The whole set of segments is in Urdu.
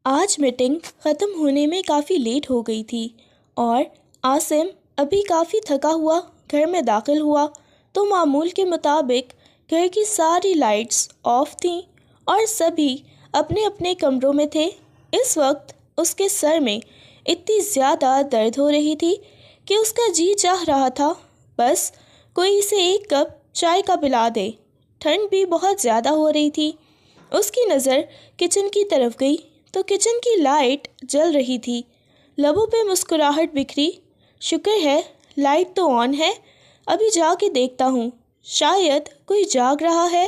آج میٹنگ ختم ہونے میں کافی لیٹ ہو گئی تھی اور عاصم ابھی کافی تھکا ہوا گھر میں داخل ہوا تو معمول کے مطابق گھر کی ساری لائٹس آف تھیں اور سبھی اپنے اپنے کمروں میں تھے۔ اس وقت اس کے سر میں اتنی زیادہ درد ہو رہی تھی کہ اس کا جی چاہ رہا تھا بس کوئی اسے ایک کپ چائے کا پلا دے۔ ٹھنڈ بھی بہت زیادہ ہو رہی تھی۔ اس کی نظر کچن کی طرف گئی تو کچن کی لائٹ جل رہی تھی۔ لبوں پہ مسکراہٹ بکھری۔ شکر ہے لائٹ تو آن ہے، ابھی جا کے دیکھتا ہوں، شاید کوئی جاگ رہا ہے۔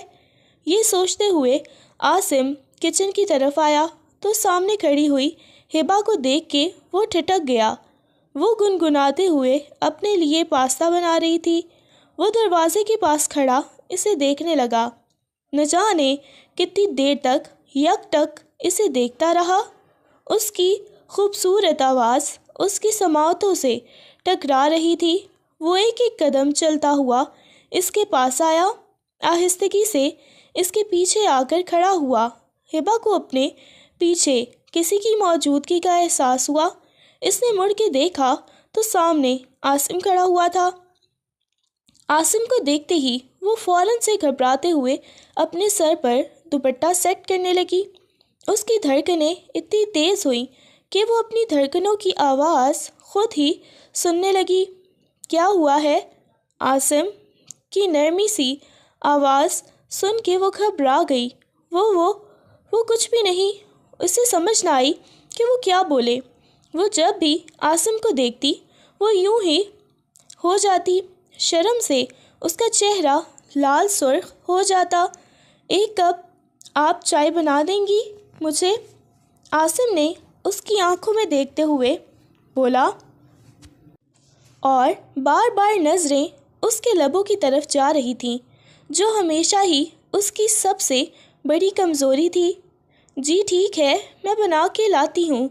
یہ سوچتے ہوئے عاصم کچن کی طرف آیا تو سامنے کھڑی ہوئی ہبا کو دیکھ کے وہ ٹھٹک گیا۔ وہ گنگناتے ہوئے اپنے لیے پاستا بنا رہی تھی۔ وہ دروازے کے پاس کھڑا اسے دیکھنے لگا۔ نہ جانے کتنی دیر تک یک ٹک اسے دیکھتا رہا۔ اس کی خوبصورت آواز اس کی سماعتوں سے ٹکرا رہی تھی۔ وہ ایک ایک قدم چلتا ہوا اس کے پاس آیا، آہستگی سے اس کے پیچھے آ کر کھڑا ہوا۔ ہبا کو اپنے پیچھے کسی کی موجودگی کا احساس ہوا۔ اس نے مڑ کے دیکھا تو سامنے عاصم کھڑا ہوا تھا۔ عاصم کو دیکھتے ہی وہ فوراً سے گھبراتے ہوئے اپنے سر پر دوپٹہ سیٹ کرنے لگی۔ اس کی دھڑکنیں اتنی تیز ہوئیں کہ وہ اپنی دھڑکنوں کی آواز خود ہی سننے لگی۔ کیا ہوا ہے؟ عاصم کی نرمی سی آواز سن کے وہ گھبرا گئی۔ وہ کچھ بھی نہیں۔ اسے سمجھ نہ آئی کہ وہ کیا بولے۔ وہ جب بھی عاصم کو دیکھتی وہ یوں ہی ہو جاتی۔ شرم سے اس کا چہرہ لال سرخ ہو جاتا۔ ایک کپ آپ چائے بنا دیں گی مجھے؟ عاصم نے اس کی آنکھوں میں دیکھتے ہوئے بولا اور بار بار نظریں اس کے لبوں کی طرف جا رہی تھیں جو ہمیشہ ہی اس کی سب سے بڑی کمزوری تھی۔ جی ٹھیک ہے، میں بنا کے لاتی ہوں۔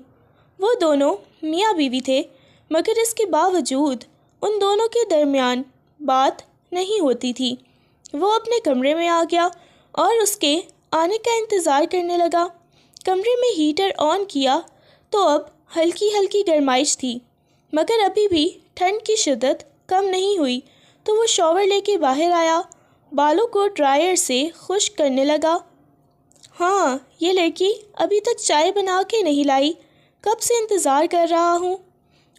وہ دونوں میاں بیوی تھے مگر اس کے باوجود ان دونوں کے درمیان بات نہیں ہوتی تھی۔ وہ اپنے کمرے میں آ گیا اور اس کے آنے کا انتظار کرنے لگا۔ کمرے میں ہیٹر آن کیا تو اب ہلکی ہلکی گرمائش تھی مگر ابھی بھی ٹھنڈ کی شدت کم نہیں ہوئی تو وہ شاور لے کے باہر آیا، بالوں کو ڈرائر سے خشک کرنے لگا۔ ہاں، یہ لڑکی ابھی تک چائے بنا کے نہیں لائی، کب سے انتظار کر رہا ہوں۔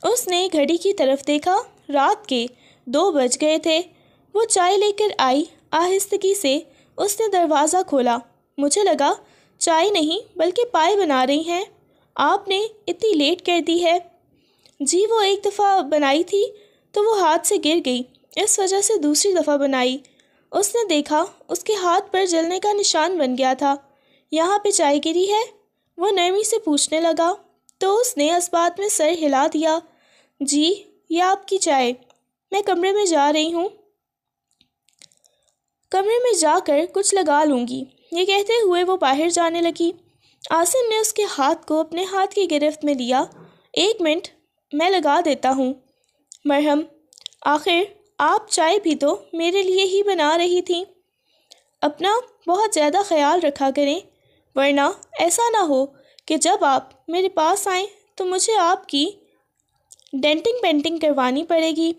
اس نے گھڑی کی طرف دیکھا، رات کے 2 بج گئے تھے۔ وہ چائے لے کر آئی۔ آہستگی سے اس نے دروازہ کھولا۔ مجھے لگا چائے نہیں بلکہ پائے بنا رہی ہیں، آپ نے اتنی لیٹ کر دی ہے۔ جی وہ ایک دفعہ بنائی تھی تو وہ ہاتھ سے گر گئی، اس وجہ سے دوسری دفعہ بنائی۔ اس نے دیکھا اس کے ہاتھ پر جلنے کا نشان بن گیا تھا۔ یہاں پہ چائے گری ہے؟ وہ نرمی سے پوچھنے لگا تو اس نے اس بات میں سر ہلا دیا۔ جی یہ آپ کی چائے، میں کمرے میں جا رہی ہوں، کمرے میں جا کر کچھ لگا لوں گی۔ یہ کہتے ہوئے وہ باہر جانے لگی۔ عاصم نے اس کے ہاتھ کو اپنے ہاتھ کی گرفت میں لیا۔ 1 منٹ، میں لگا دیتا ہوں۔ مرہم، آخر آپ چائے بھی تو میرے لیے ہی بنا رہی تھیں۔ اپنا بہت زیادہ خیال رکھا کریں ورنہ ایسا نہ ہو کہ جب آپ میرے پاس آئیں تو مجھے آپ کی ڈینٹنگ پینٹنگ کروانی پڑے گی۔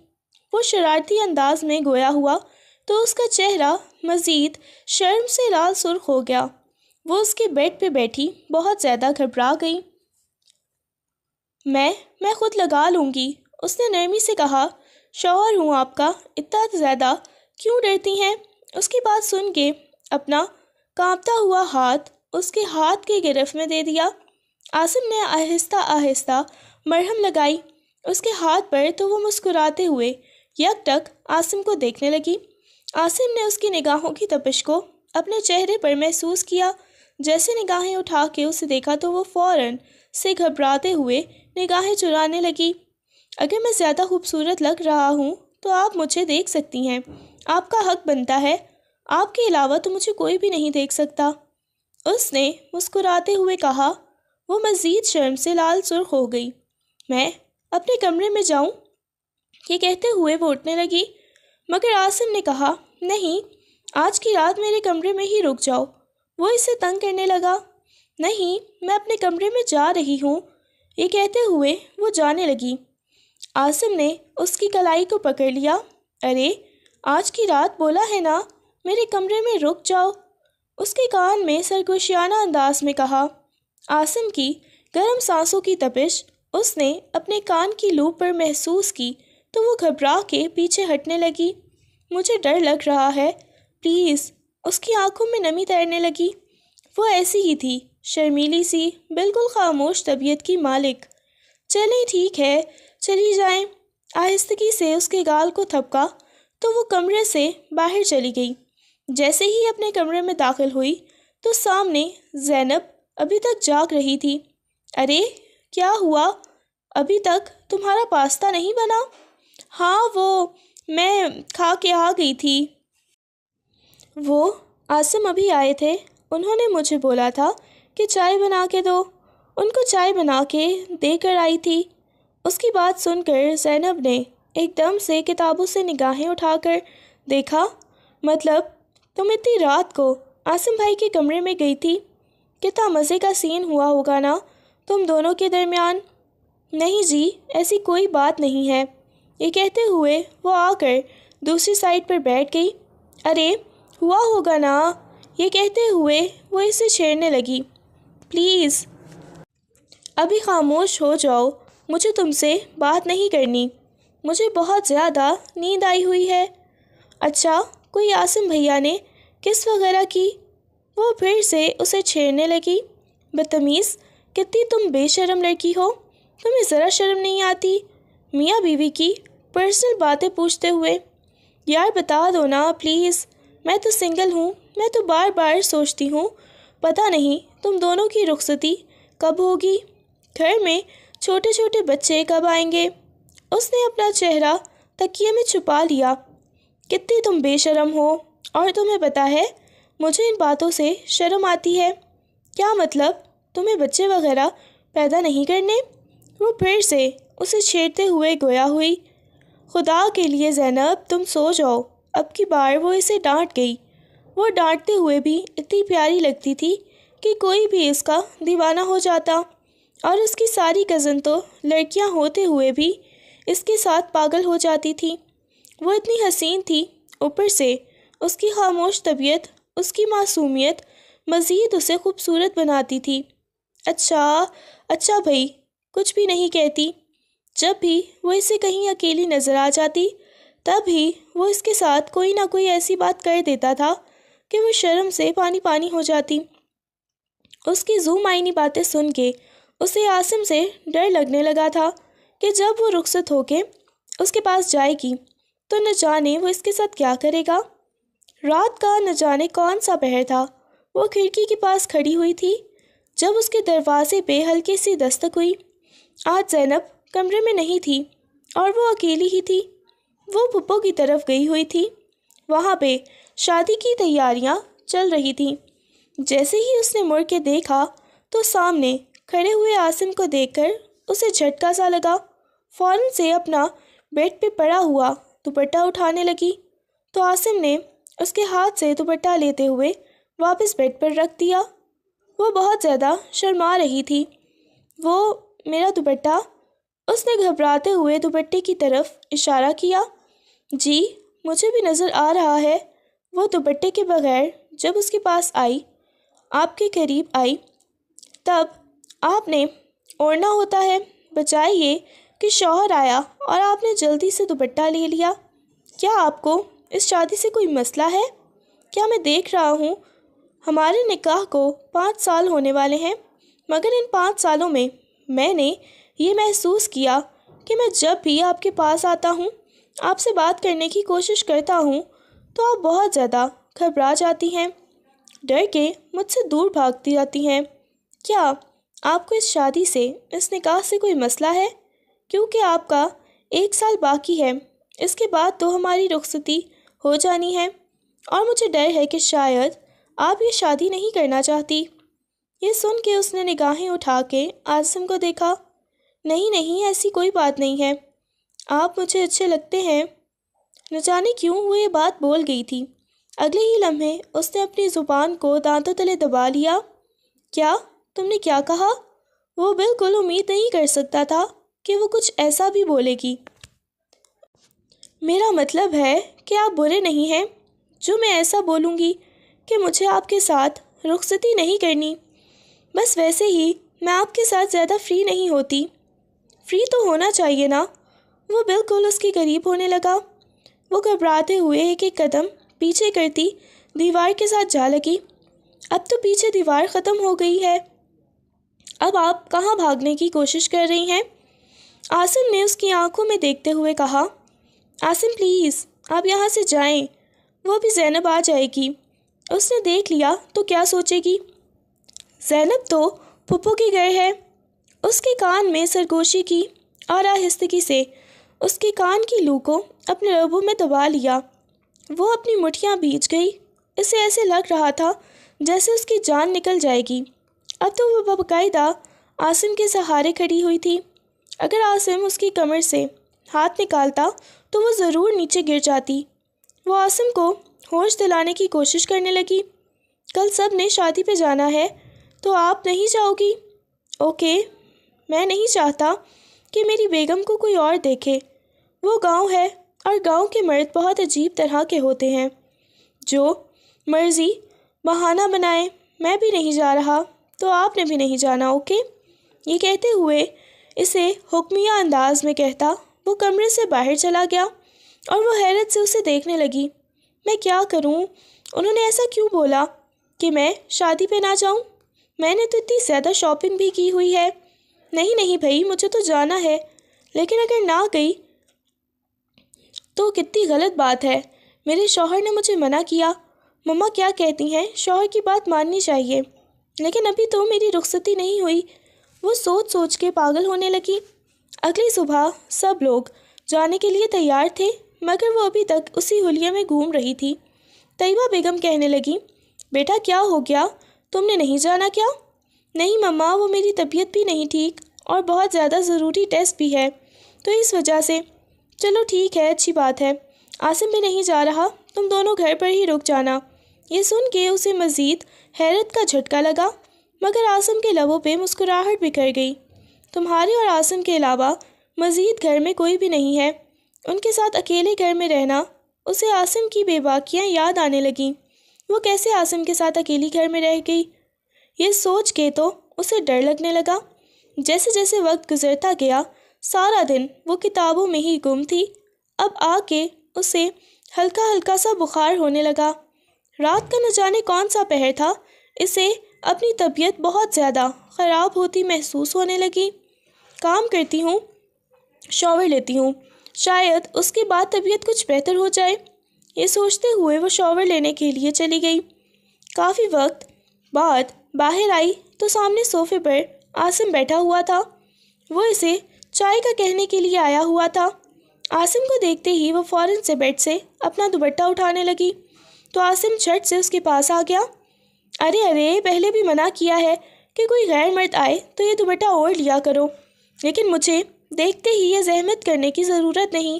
وہ شرارتی انداز میں گویا ہوا تو اس کا چہرہ مزید شرم سے لال سرخ ہو گیا۔ وہ اس کے بیڈ پہ بیٹھی بہت زیادہ گھبرا گئی۔ میں خود لگا لوں گی، اس نے نرمی سے کہا۔ شوہر ہوں آپ کا، اتنا زیادہ کیوں ڈرتی ہیں؟ اس کی بات سن کے اپنا کانپتا ہوا ہاتھ اس کے ہاتھ کی گرفت میں دے دیا۔ عاصم نے آہستہ آہستہ مرہم لگائی اس کے ہاتھ پر تو وہ مسکراتے ہوئے یک ٹک عاصم کو دیکھنے لگی۔ عاصم نے اس کی نگاہوں کی تپش کو اپنے چہرے پر محسوس کیا۔ جیسے نگاہیں اٹھا کے اسے دیکھا تو وہ فوراً سے گھبراتے ہوئے نگاہیں چرانے لگی۔ اگر میں زیادہ خوبصورت لگ رہا ہوں تو آپ مجھے دیکھ سکتی ہیں، آپ کا حق بنتا ہے، آپ کے علاوہ تو مجھے کوئی بھی نہیں دیکھ سکتا، اس نے مسکراتے ہوئے کہا۔ وہ مزید شرم سے لال سرخ ہو گئی۔ میں اپنے کمرے میں جاؤں؟ یہ کہتے ہوئے وہ اٹھنے لگی مگر عاصم نے کہا، نہیں، آج کی رات میرے کمرے میں ہی رک جاؤ۔ وہ اسے تنگ کرنے لگا۔ نہیں، میں اپنے کمرے میں جا رہی ہوں، یہ کہتے ہوئے وہ جانے لگی۔ عاصم نے اس کی کلائی کو پکڑ لیا۔ ارے، آج کی رات بولا ہے نا میرے کمرے میں رک جاؤ، اس کے کان میں سرگوشیانہ انداز میں کہا۔ عاصم کی گرم سانسوں کی تپش اس نے اپنے کان کی لوپ پر محسوس کی تو وہ گھبرا کے پیچھے ہٹنے لگی۔ مجھے ڈر لگ رہا ہے، پلیز۔ اس کی آنکھوں میں نمی تیرنے لگی۔ وہ ایسی ہی تھی، شرمیلی سی، بالکل خاموش طبیعت کی مالک۔ چلیں ٹھیک ہے، چلی جائیں۔ آہستگی سے اس کے گال کو تھپکا تو وہ کمرے سے باہر چلی گئی۔ جیسے ہی اپنے کمرے میں داخل ہوئی تو سامنے زینب ابھی تک جاگ رہی تھی۔ ارے کیا ہوا؟ ابھی تک تمہارا پاستہ نہیں بنا؟ ہاں، وہ میں کھا کے آ گئی تھی۔ وہ عاصم ابھی آئے تھے، انہوں نے مجھے بولا تھا کہ چائے بنا کے دو، ان کو چائے بنا کے دے کر آئی تھی۔ اس کی بات سن کر زینب نے ایک دم سے کتابوں سے نگاہیں اٹھا کر دیکھا۔ مطلب تم اتنی رات کو عاصم بھائی کے کمرے میں گئی تھی؟ کتنا مزے کا سین ہوا ہوگا نا تم دونوں کے درمیان۔ نہیں جی، ایسی کوئی بات نہیں ہے، یہ کہتے ہوئے وہ آ کر دوسری سائڈ پر بیٹھ گئی۔ ارے ہوا ہوگا نا، یہ کہتے ہوئے وہ اسے چھیڑنے لگی۔ پلیز ابھی خاموش ہو جاؤ، مجھے تم سے بات نہیں کرنی، مجھے بہت زیادہ نیند آئی ہوئی ہے۔ اچھا، کوئی عاصم بھیا نے کس وغیرہ کی؟ وہ پھر سے اسے چھیڑنے لگی۔ بدتمیز، کتنی تم بے شرم لڑکی ہو، تمہیں ذرا شرم نہیں آتی میاں بیوی کی پرسنل باتیں پوچھتے ہوئے؟ یار بتا دو نا پلیز، میں تو سنگل ہوں، میں تو بار بار سوچتی ہوں پتہ نہیں تم دونوں کی رخصتی کب ہوگی، گھر میں چھوٹے چھوٹے بچے کب آئیں گے۔ اس نے اپنا چہرہ تکیے میں چھپا لیا۔ کتنی تم بے شرم ہو، اور تمہیں پتہ ہے مجھے ان باتوں سے شرم آتی ہے۔ کیا مطلب، تمہیں بچے وغیرہ پیدا نہیں کرنے؟ وہ پھر سے اسے چھیڑتے ہوئے گویا ہوئی۔ خدا کے لیے زینب تم سو جاؤ۔ اب کی بار وہ اسے ڈانٹ گئی۔ وہ ڈانٹتے ہوئے بھی اتنی پیاری لگتی تھی کہ کوئی بھی اس کا دیوانہ ہو جاتا، اور اس کی ساری کزن تو لڑکیاں ہوتے ہوئے بھی اس کے ساتھ پاگل ہو جاتی تھی۔ وہ اتنی حسین تھی، اوپر سے اس کی خاموش طبیعت، اس کی معصومیت مزید اسے خوبصورت بناتی تھی۔ اچھا بھائی، کچھ بھی نہیں کہتی۔ جب بھی وہ اسے کہیں اکیلی نظر آ جاتی تب ہی وہ اس کے ساتھ کوئی نہ کوئی ایسی بات کر دیتا تھا کہ وہ شرم سے پانی پانی ہو جاتی۔ اس کی ذو معنی باتیں سن کے اسے عاصم سے ڈر لگنے لگا تھا کہ جب وہ رخصت ہو کے اس کے پاس جائے گی تو نہ جانے وہ اس کے ساتھ کیا کرے گا۔ رات کا نہ جانے کون سا پہر تھا، وہ کھڑکی کے پاس کھڑی ہوئی تھی جب اس کے دروازے پہ ہلکی سی دستک ہوئی۔ آج زینب کمرے میں نہیں تھی اور وہ اکیلی ہی تھی۔ وہ پھپھو کی طرف گئی ہوئی تھی، وہاں پہ شادی کی تیاریاں چل رہی تھیں۔ جیسے ہی اس نے مڑ کے دیکھا تو سامنے کھڑے ہوئے عاصم کو دیکھ کر اسے جھٹکا سا لگا۔ فوراً سے اپنا بیڈ پہ پڑا ہوا دوپٹہ اٹھانے لگی تو عاصم نے اس کے ہاتھ سے دوپٹہ لیتے ہوئے واپس بیڈ پر رکھ دیا۔ وہ بہت زیادہ شرما رہی تھی۔ وہ میرا دوپٹہ، اس نے گھبراتے ہوئے دوپٹے کی طرف اشارہ کیا۔ جی مجھے بھی نظر آ رہا ہے۔ وہ دوپٹے کے بغیر جب اس کے پاس آئی، آپ کے قریب آئی، تب آپ نے اوڑھنا ہوتا ہے، بجائے یہ کہ شوہر آیا اور آپ نے جلدی سے دوپٹہ لے لیا۔ کیا آپ کو اس شادی سے کوئی مسئلہ ہے؟ کیا میں دیکھ رہا ہوں ہمارے نکاح کو 5 سال ہونے والے ہیں، مگر ان 5 سالوں میں نے یہ محسوس کیا کہ میں جب بھی آپ کے پاس آتا ہوں، آپ سے بات کرنے کی کوشش کرتا ہوں تو آپ بہت زیادہ گھبرا جاتی ہیں، ڈر کے مجھ سے دور بھاگتی جاتی ہیں۔ کیا آپ کو اس شادی سے، اس نکاح سے کوئی مسئلہ ہے؟ کیونکہ آپ کا 1 سال باقی ہے، اس کے بعد تو ہماری رخصتی ہو جانی ہے، اور مجھے ڈر ہے کہ شاید آپ یہ شادی نہیں کرنا چاہتی۔ یہ سن کے اس نے نگاہیں اٹھا کے عاصم کو دیکھا۔ نہیں، ایسی کوئی بات نہیں ہے، آپ مجھے اچھے لگتے ہیں۔ نہ جانے کیوں وہ یہ بات بول گئی تھی، اگلے ہی لمحے اس نے اپنی زبان کو دانتوں تلے دبا لیا۔ کیا تم نے کیا کہا؟ وہ بالکل امید نہیں کر سکتا تھا کہ وہ کچھ ایسا بھی بولے گی۔ میرا مطلب ہے کہ آپ برے نہیں ہیں جو میں ایسا بولوں گی کہ مجھے آپ کے ساتھ رخصتی نہیں کرنی۔ بس ویسے ہی میں آپ کے ساتھ زیادہ فری نہیں ہوتی۔ فری تو ہونا چاہیے نا۔ وہ بالکل اس کے قریب ہونے لگا۔ وہ گھبراتے ہوئے ایک ایک قدم پیچھے کرتی دیوار کے ساتھ جا لگی۔ اب تو پیچھے دیوار ختم ہو گئی ہے، اب آپ کہاں بھاگنے کی کوشش کر رہی ہیں؟ عاصم نے اس کی آنکھوں میں دیکھتے ہوئے کہا۔ عاصم پلیز آپ یہاں سے جائیں، وہ بھی زینب آ جائے گی، اس نے دیکھ لیا تو کیا سوچے گی؟ زینب تو پھپھو کے گھر ہے۔ اس کے کان میں سرگوشی کی اور آہستگی سے اس کے کان کی لو کو اپنے لبوں میں دبا لیا۔ وہ اپنی مٹھیاں بھیج گئی، اسے ایسے لگ رہا تھا جیسے اس کی جان نکل جائے گی۔ اب تو وہ باقاعدہ عاصم کے سہارے کھڑی ہوئی تھی۔ اگر عاصم اس کی کمر سے ہاتھ نکالتا تو وہ ضرور نیچے گر جاتی۔ وہ عاصم کو ہوش دلانے کی کوشش کرنے لگی۔ کل سب نے شادی پہ جانا ہے تو آپ نہیں جاؤ گی؟ اوکے، میں نہیں چاہتا کہ میری بیگم کو کوئی اور دیکھے۔ وہ گاؤں ہے اور گاؤں کے مرد بہت عجیب طرح کے ہوتے ہیں، جو مرضی بہانہ بنائے۔ میں بھی نہیں جا رہا تو آپ نے بھی نہیں جانا، اوکے؟ یہ کہتے ہوئے اسے حکمیہ انداز میں کہتا وہ کمرے سے باہر چلا گیا اور وہ حیرت سے اسے دیکھنے لگی۔ میں کیا کروں؟ انہوں نے ایسا کیوں بولا کہ میں شادی پہ نہ جاؤں؟ میں نے تو اتنی زیادہ شاپنگ بھی کی ہوئی ہے۔ نہیں بھائی، مجھے تو جانا ہے، لیکن اگر نہ گئی تو کتنی غلط بات ہے۔ میرے شوہر نے مجھے منع کیا۔ مما کیا کہتی ہیں، شوہر کی بات ماننی چاہیے، لیکن ابھی تو میری رخصتی نہیں ہوئی۔ وہ سوچ سوچ کے پاگل ہونے لگی۔ اگلی صبح سب لوگ جانے کے لیے تیار تھے، مگر وہ ابھی تک اسی حلیے میں گھوم رہی تھی۔ طیبہ بیگم کہنے لگی، بیٹا کیا ہو گیا، تم نے نہیں جانا کیا؟ نہیں مما، وہ میری طبیعت بھی نہیں ٹھیک اور بہت زیادہ ضروری ٹیسٹ بھی ہے، تو اس وجہ سے۔ چلو ٹھیک ہے، اچھی بات ہے۔ عاصم بھی نہیں جا رہا، تم دونوں گھر پر ہی رک جانا۔ یہ سن کے اسے مزید حیرت کا جھٹکا لگا، مگر عاصم کے لبوں پہ مسکراہٹ بکھر گئی۔ تمہارے اور عاصم کے علاوہ مزید گھر میں کوئی بھی نہیں ہے۔ ان کے ساتھ اکیلے گھر میں رہنا، اسے عاصم کی بے باکیاں یاد آنے لگیں۔ وہ کیسے عاصم کے ساتھ اکیلی گھر میں رہ گئی؟ یہ سوچ کے تو اسے ڈر لگنے لگا۔ جیسے جیسے وقت گزرتا گیا، سارا دن وہ کتابوں میں ہی گم تھی۔ اب آ کے اسے ہلکا ہلکا سا بخار ہونے لگا۔ رات کا نہ جانے کون سا پہر تھا، اسے اپنی طبیعت بہت زیادہ خراب ہوتی محسوس ہونے لگی۔ کام کرتی ہوں، شاور لیتی ہوں، شاید اس کے بعد طبیعت کچھ بہتر ہو جائے۔ یہ سوچتے ہوئے وہ شاور لینے کے لیے چلی گئی۔ کافی وقت بعد باہر آئی تو سامنے صوفے پر عاصم بیٹھا ہوا تھا۔ وہ اسے چائے کا کہنے کے لیے آیا ہوا تھا۔ عاصم کو دیکھتے ہی وہ فوراً سے بیڈ سے اپنا دوپٹہ اٹھانے لگی تو عاصم جھٹ سے اس کے پاس آ گیا۔ ارے پہلے بھی منع کیا ہے کہ کوئی غیر مرد آئے تو یہ دوپٹہ اوڑھ لیا کرو، لیکن مجھے دیکھتے ہی یہ زحمت کرنے کی ضرورت نہیں۔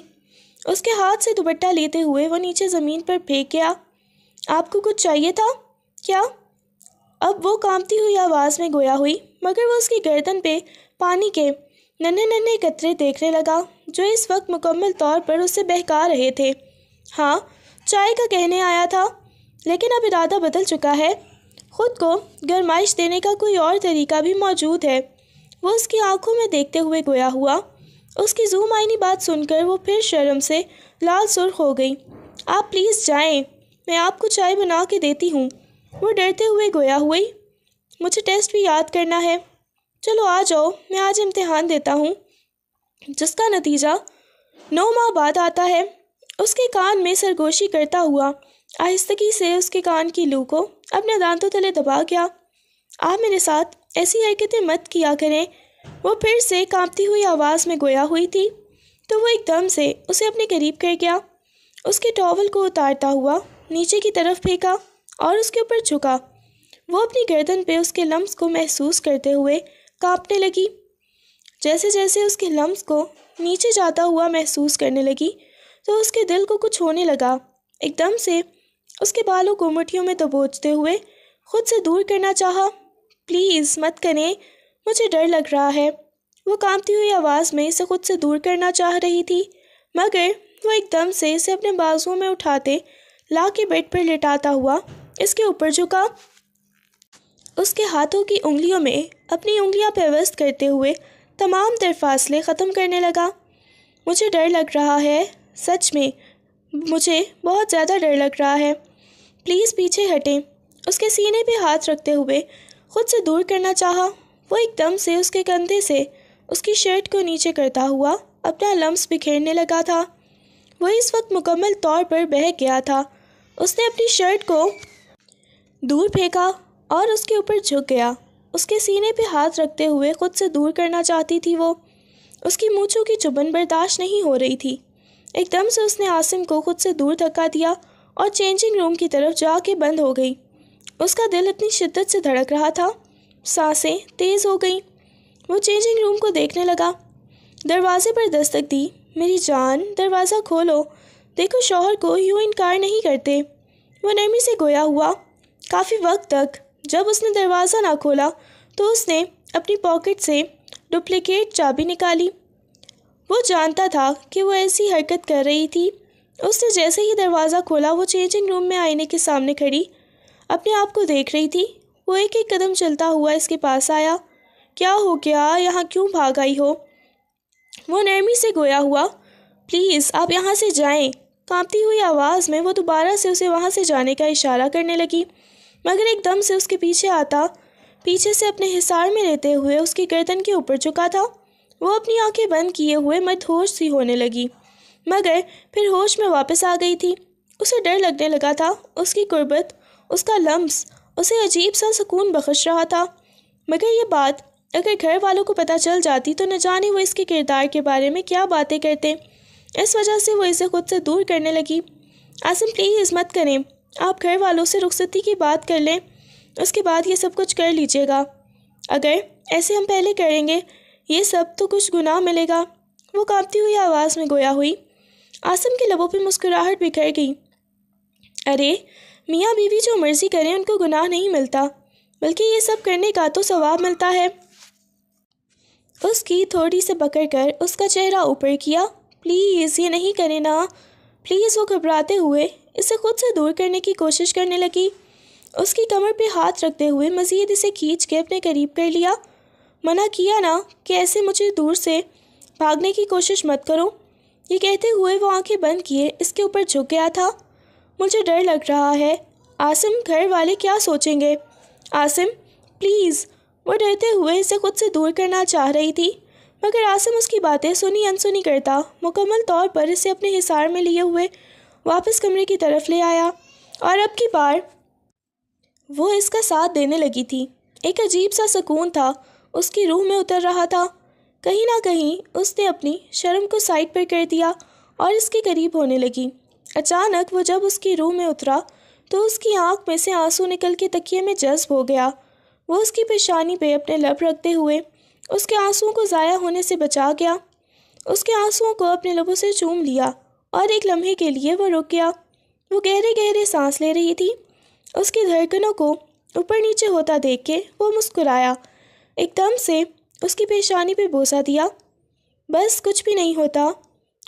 اس کے ہاتھ سے دوپٹہ لیتے ہوئے وہ نیچے زمین پر پھینک گیا۔ آپ کو کچھ چاہیے تھا کیا؟ اب وہ کانپتی ہوئی آواز میں گویا ہوئی، مگر وہ اس کی گردن پہ پانی کے ننھے ننھے قطرے دیکھنے لگا جو اس وقت مکمل طور پر اسے بہکا رہے تھے۔ ہاں، چائے کا کہنے آیا تھا، لیکن اب ارادہ بدل چکا ہے۔ خود کو گرمائش دینے کا کوئی اور طریقہ بھی موجود ہے۔ وہ اس کی آنکھوں میں دیکھتے ہوئے گویا ہوا۔ اس کی ذو معنی بات سن کر وہ پھر شرم سے لال سرخ ہو گئی۔ آپ پلیز جائیں، میں آپ کو چائے بنا کے دیتی ہوں، وہ ڈرتے ہوئے گویا ہوئی۔ مجھے ٹیسٹ بھی یاد کرنا ہے۔ چلو آ جاؤ، میں آج امتحان دیتا ہوں جس کا نتیجہ 9 ماہ بعد آتا ہے۔ اس کے کان میں سرگوشی کرتا ہوا آہستگی سے اس کے کان کی لو کو اپنے دانتوں تلے دبا گیا۔ آپ میرے ساتھ ایسی حرکتیں مت کیا کریں، وہ پھر سے کانپتی ہوئی آواز میں گویا ہوئی تھی تو وہ ایک دم سے اسے اپنے قریب کر گیا۔ اس کے ٹاول کو اتارتا ہوا نیچے کی طرف پھینکا اور اس کے اوپر جھکا۔ وہ اپنی گردن پہ اس کے لمس کو محسوس کرتے ہوئے کانپنے لگی۔ جیسے جیسے اس کے لمس کو نیچے جاتا ہوا محسوس کرنے لگی تو اس کے دل کو کچھ ہونے لگا۔ ایک دم سے اس کے بالوں کو مٹھیوں میں دبوچتے ہوئے خود سے دور کرنا چاہا، پلیز مت کریں، مجھے ڈر لگ رہا ہے۔ وہ کانپتی ہوئی آواز میں اسے خود سے دور کرنا چاہ رہی تھی، مگر وہ ایک دم سے اسے اپنے بازوؤں میں اٹھاتے لا کے بیڈ پر لٹاتا ہوا اس کے اوپر جھکا، اس کے ہاتھوں کی انگلیوں میں اپنی انگلیاں پیوست کرتے ہوئے تمام تر فاصلے ختم کرنے لگا۔ مجھے ڈر لگ رہا ہے، سچ میں مجھے بہت زیادہ ڈر لگ رہا ہے، پلیز پیچھے ہٹیں۔ اس کے سینے پہ ہاتھ رکھتے ہوئے خود سے دور کرنا چاہا۔ وہ ایک دم سے اس کے کندھے سے اس کی شرٹ کو نیچے کرتا ہوا اپنا لمس بکھیرنے لگا تھا۔ وہ اس وقت مکمل طور پر بہک گیا تھا۔ اس نے اپنی شرٹ کو دور پھینکا اور اس کے اوپر جھک گیا۔ اس کے سینے پہ ہاتھ رکھتے ہوئے خود سے دور کرنا چاہتی تھی وہ۔ اس کی مونچھوں کی چبھن برداشت نہیں ہو رہی تھی۔ ایک دم سے اس نے عاصم کو خود سے دور دھکا دیا اور چینجنگ روم کی طرف جا کے بند ہو گئی۔ اس کا دل اتنی شدت سے دھڑک رہا تھا، سانسیں تیز ہو گئیں۔ وہ چینجنگ روم کو دیکھنے لگا، دروازے پر دستک دی۔ میری جان، دروازہ کھولو، دیکھو شوہر کو یوں انکار نہیں کرتے۔ وہ نرمی سے گویا ہوا۔ کافی وقت تک جب اس نے دروازہ نہ کھولا تو اس نے اپنی پاکٹ سے ڈپلیکیٹ چابی نکالی۔ وہ جانتا تھا کہ وہ ایسی حرکت کر رہی تھی۔ اس نے جیسے ہی دروازہ کھولا وہ چینجنگ روم میں آئینے کے سامنے کھڑی اپنے آپ کو دیکھ رہی تھی۔ وہ ایک ایک قدم چلتا ہوا اس کے پاس آیا۔ کیا ہو گیا؟ یہاں کیوں بھاگ آئی ہو؟ وہ نرمی سے گویا ہوا۔ پلیز آپ یہاں سے جائیں۔ کانپتی ہوئی آواز میں وہ دوبارہ سے اسے وہاں سے جانے کا اشارہ کرنے لگی، مگر ایک دم سے اس کے پیچھے آتا، پیچھے سے اپنے حصار میں لیتے ہوئے اس کی گردن کے اوپر جھکا تھا۔ وہ اپنی آنکھیں بند کیے ہوئے مد ہوش سی ہونے لگی، مگر پھر ہوش میں واپس آ گئی تھی۔ اسے ڈر لگنے لگا تھا۔ اس کی قربت، اس کا لمس اسے عجیب سا سکون بخش رہا تھا، مگر یہ بات اگر گھر والوں کو پتہ چل جاتی تو نہ جانے وہ اس کے کردار کے بارے میں کیا باتیں کرتے۔ اس وجہ سے وہ اسے خود سے دور کرنے لگی۔ عاصم پلیز مت کریں، آپ گھر والوں سے رخصتی کی بات کر لیں، اس کے بعد یہ سب کچھ کر لیجیے گا۔ اگر ایسے ہم پہلے کریں گے یہ سب تو کچھ گناہ ملے گا۔ وہ کانپتی ہوئی آواز میں گویا ہوئی۔ عاصم کے لبوں پہ مسکراہٹ بکھر گئی۔ ارے میاں بیوی جو مرضی کریں ان کو گناہ نہیں ملتا، بلکہ یہ سب کرنے کا تو ثواب ملتا ہے۔ اس کی تھوڑی سے پکڑ کر اس کا چہرہ اوپر کیا۔ پلیز یہ نہیں کریں نا، پلیز۔ وہ گھبراتے ہوئے اسے خود سے دور کرنے کی کوشش کرنے لگی۔ اس کی کمر پہ ہاتھ رکھتے ہوئے مزید اسے کھینچ کے اپنے قریب کر لیا۔ منع کیا نا کہ ایسے مجھے دور سے بھاگنے کی کوشش مت کرو۔ یہ کہتے ہوئے وہ آنکھیں بند کیے اس کے اوپر جھک گیا تھا۔ مجھے ڈر لگ رہا ہے عاصم، گھر والے کیا سوچیں گے؟ عاصم پلیز۔ وہ ڈرتے ہوئے اسے خود سے دور کرنا چاہ رہی تھی، مگر عاصم اس کی باتیں سنی انسنی کرتا مکمل طور پر اسے اپنے حصار میں لیے ہوئے واپس کمرے کی طرف لے آیا، اور اب کی بار وہ اس کا ساتھ دینے لگی تھی۔ ایک عجیب سا سکون تھا اس کی روح میں اتر رہا تھا۔ کہیں نہ کہیں اس نے اپنی شرم کو سائڈ پر کر دیا اور اس کے قریب ہونے لگی۔ اچانک وہ جب اس کی روح میں اترا تو اس کی آنکھ میں سے آنسو نکل کے تکیے میں جذب ہو گیا۔ وہ اس کی پیشانی پہ اپنے لب رکھتے ہوئے اس کے آنسوؤں کو ضائع ہونے سے بچا گیا۔ اس کے آنسوؤں کو اپنے لبوں سے چوم لیا اور ایک لمحے کے لیے وہ رک گیا۔ وہ گہرے گہرے سانس لے رہی تھی۔ اس کی دھڑکنوں کو اوپر نیچے ہوتا دیکھ کے وہ مسکرایا، ایک دم سے اس کی پیشانی پہ بوسہ دیا۔ بس کچھ بھی نہیں ہوتا،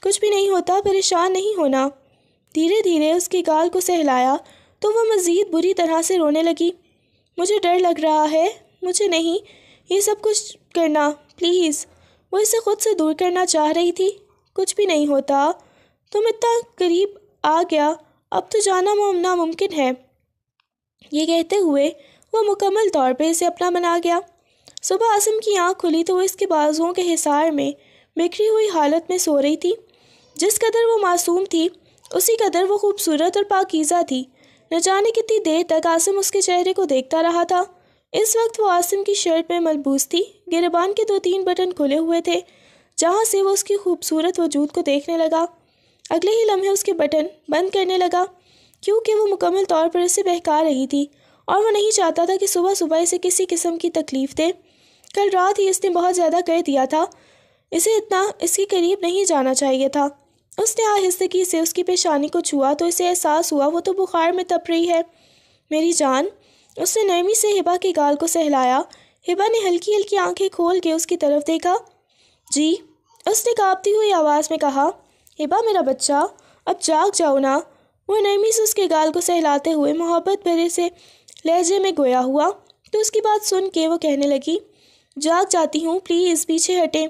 کچھ بھی نہیں ہوتا، پریشان نہیں ہونا۔ دھیرے دھیرے اس کی گال کو سہلایا تو وہ مزید بری طرح سے رونے لگی۔ مجھے ڈر لگ رہا ہے، مجھے نہیں یہ سب کچھ کرنا، پلیز۔ وہ اسے خود سے دور کرنا چاہ رہی تھی۔ کچھ بھی نہیں ہوتا، تم اتنا قریب آ گیا، اب تو جانا ناممکن ہے۔ یہ کہتے ہوئے وہ مکمل طور پہ اسے اپنا بنا گیا۔ صبح عاصم کی آنکھ کھلی تو وہ اس کے بازوؤں کے حصار میں بکھری ہوئی حالت میں سو رہی تھی۔ جس قدر وہ معصوم تھی اسی قدر وہ خوبصورت اور پاکیزہ تھی۔ نہ جانے کتنی دیر تک عاصم اس کے چہرے کو دیکھتا رہا تھا۔ اس وقت وہ عاصم کی شرٹ میں ملبوس تھی۔ گریبان کے 2-3 بٹن کھلے ہوئے تھے جہاں سے وہ اس کی خوبصورت وجود کو دیکھنے لگا۔ اگلے ہی لمحے اس کے بٹن بند کرنے لگا، کیونکہ وہ مکمل طور پر اسے بہکا رہی تھی اور وہ نہیں چاہتا تھا کہ صبح صبح اسے کسی قسم کی تکلیف دے۔ کل رات ہی اس نے بہت زیادہ کر دیا تھا، اسے اتنا اس کے قریب نہیں جانا چاہیے تھا۔ اس نے آہستگی سے اس کی پیشانی کو چھوا تو اسے احساس ہوا وہ تو بخار میں تپ رہی ہے۔ میری جان، اس نے نرمی سے ہبا کے گال کو سہلایا۔ ہبا نے ہلکی ہلکی آنکھیں کھول کے اس کی طرف دیکھا۔ جی، اس نے کانپتی ہوئی آواز میں کہا۔ ہبا میرا بچہ، اب جاگ جاؤ نا۔ وہ نرمی سے اس کے گال کو سہلاتے ہوئے محبت بھرے سے لہجے میں گویا ہوا تو اس کی بات سن کے وہ کہنے لگی، جاگ جاتی ہوں، پلیز پیچھے ہٹیں۔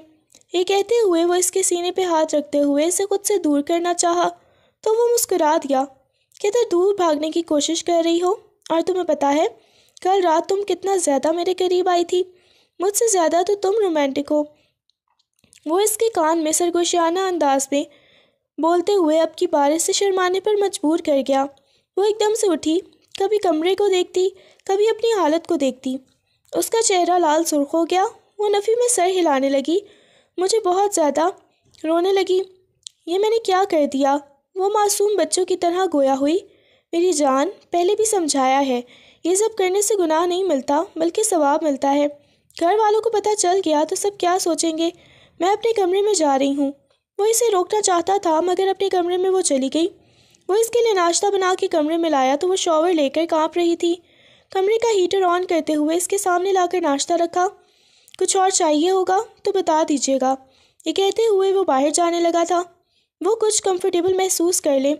یہ کہتے ہوئے وہ اس کے سینے پہ ہاتھ رکھتے ہوئے اسے خود سے دور کرنا چاہا تو وہ مسکرا دیا۔ کدھر دور بھاگنے کی کوشش کر رہی ہو؟ اور تمہیں پتہ ہے کل رات تم کتنا زیادہ میرے قریب آئی تھی؟ مجھ سے زیادہ تو تم رومانٹک ہو۔ وہ اس کے کان میں سرگوشیانہ انداز میں بولتے ہوئے اب کی بارش سے شرمانے پر مجبور کر گیا۔ وہ ایک دم سے اٹھی، کبھی کمرے کو دیکھتی، کبھی اپنی حالت کو دیکھتی۔ اس کا چہرہ لال سرخ ہو گیا۔ وہ نفی میں سر ہلانے لگی، مجھے بہت زیادہ رونے لگی۔ یہ میں نے کیا کر دیا؟ وہ معصوم بچوں کی طرح گویا ہوئی۔ میری جان، پہلے بھی سمجھایا ہے، یہ سب کرنے سے گناہ نہیں ملتا بلکہ ثواب ملتا ہے۔ گھر والوں کو پتہ چل گیا تو سب کیا سوچیں گے؟ میں اپنے کمرے میں جا رہی ہوں۔ وہ اسے روکنا چاہتا تھا مگر اپنے کمرے میں وہ چلی گئی۔ وہ اس کے لیے ناشتہ بنا کے کمرے میں لایا تو وہ شاور لے کر کانپ رہی تھی۔ کمرے کا ہیٹر آن کرتے ہوئے اس کے سامنے لا کر ناشتہ رکھا۔ کچھ اور چاہیے ہوگا تو بتا دیجیے گا، یہ کہتے ہوئے وہ باہر جانے لگا تھا۔ وہ کچھ کمفرٹیبل محسوس کر لے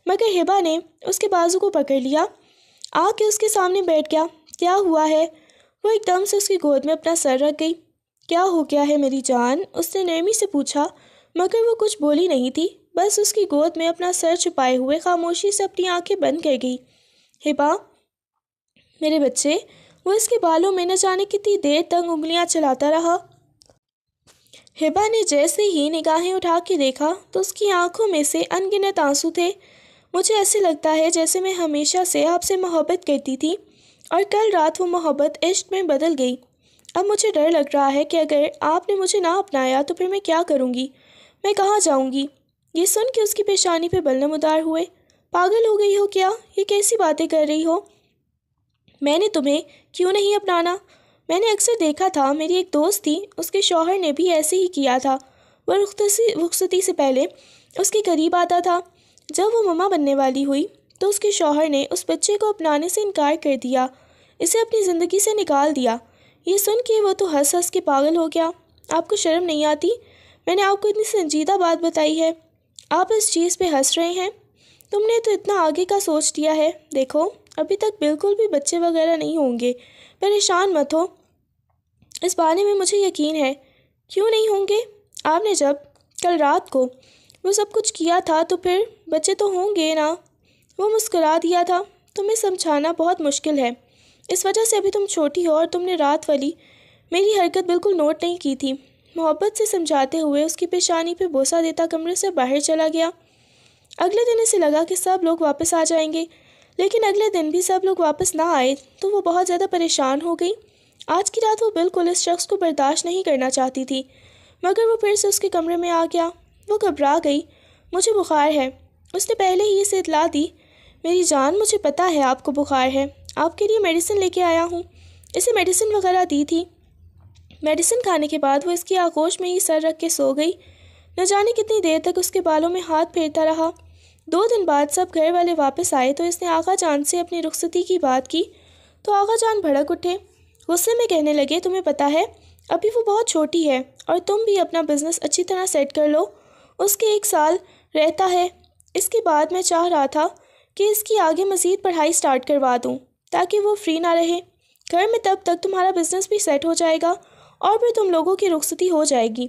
مگر ہبا نے اس کے بازو کو پکڑ لیا، آ کے اس کے سامنے بیٹھ گیا۔ کیا ہوا ہے؟ وہ ایک دم سے اس کی گود میں اپنا سر رکھ گئی۔ کیا ہو گیا ہے میری جان؟ اس نے نرمی سے پوچھا مگر وہ کچھ بولی نہیں تھی، بس اس کی گود میں اپنا سر چھپائے ہوئے خاموشی سے اپنی آنکھیں بند کر گئی۔ ہبا میرے بچے، وہ اس کے بالوں میں نہ جانے کتنی دیر تک انگلیاں چلاتا رہا۔ ہبا نے جیسے ہی نگاہیں اٹھا کے دیکھا تو اس کی آنکھوں میں سے ان گنت آنسو تھے۔ مجھے ایسے لگتا ہے جیسے میں ہمیشہ سے آپ سے محبت کرتی تھی اور کل رات وہ محبت عشق میں بدل گئی۔ اب مجھے ڈر لگ رہا ہے کہ اگر آپ نے مجھے نہ اپنایا تو پھر میں کیا کروں گی؟ میں کہاں جاؤں گی؟ یہ سن کے اس کی پیشانی پہ بل نمودار ہوئے۔ پاگل ہو گئی ہو کیا؟ یہ کیسی باتیں کر رہی ہو؟ میں نے تمہیں کیوں نہیں اپنانا؟ میں نے اکثر دیکھا تھا، میری ایک دوست تھی، اس کے شوہر نے بھی ایسے ہی کیا تھا۔ وہ رخصتی سے پہلے اس کے قریب آتا تھا۔ جب وہ ماما بننے والی ہوئی تو اس کے شوہر نے اس بچے کو اپنانے سے انکار کر دیا، اسے اپنی زندگی سے نکال دیا۔ یہ سن کے وہ تو ہنس ہنس کے پاگل ہو گیا۔ آپ کو شرم نہیں آتی؟ میں نے آپ کو اتنی سنجیدہ بات بتائی ہے، آپ اس چیز پہ ہنس رہے ہیں؟ تم نے تو اتنا آگے کا سوچ لیا ہے۔ دیکھو ابھی تک بالکل بھی بچے وغیرہ نہیں ہوں گے، پریشان مت ہو، اس بارے میں مجھے یقین ہے۔ کیوں نہیں ہوں گے؟ آپ نے جب کل رات کو وہ سب کچھ کیا تھا تو پھر بچے تو ہوں گے نا۔ وہ مسکرا دیا تھا۔ تمہیں سمجھانا بہت مشکل ہے، اس وجہ سے ابھی تم چھوٹی ہو اور تم نے رات والی میری حرکت بالکل نوٹ نہیں کی تھی۔ محبت سے سمجھاتے ہوئے اس کی پیشانی پہ بوسہ دیتا کمرے سے باہر چلا گیا۔ اگلے دن اسے لگا کہ سب لوگ واپس آ جائیں گے، لیکن اگلے دن بھی سب لوگ واپس نہ آئے تو وہ بہت زیادہ پریشان ہو گئی۔ آج کی رات وہ بالکل اس شخص کو برداشت نہیں کرنا چاہتی تھی مگر وہ پھر سے اس کے کمرے میں آ گیا۔ وہ گھبرا گئی۔ مجھے بخار ہے، اس نے پہلے ہی اسے اطلاع دی۔ میری جان، مجھے پتہ ہے آپ کو بخار ہے، آپ کے لیے میڈیسن لے کے آیا ہوں۔ اسے میڈیسن وغیرہ دی تھی۔ میڈیسن کھانے کے بعد وہ اس کی آغوش میں ہی سر رکھ کے سو گئی۔ نہ جانے کتنی دیر تک اس کے بالوں میں ہاتھ پھیرتا رہا۔ 2 دن بعد سب گھر والے واپس آئے تو اس نے آغا جان سے اپنی رخصتی کی بات کی تو آغا جان بھڑک اٹھے، غصے میں کہنے لگے، تمہیں پتہ ہے ابھی وہ بہت چھوٹی ہے اور تم بھی اپنا بزنس اچھی طرح سیٹ کر لو، اس کے 1 سال رہتا ہے۔ اس کے بعد میں چاہ رہا تھا کہ اس کی آگے مزید پڑھائی سٹارٹ کروا دوں تاکہ وہ فری نہ رہے گھر میں، تب تک تمہارا بزنس بھی سیٹ ہو جائے گا اور پھر تم لوگوں کی رخصتی ہو جائے گی۔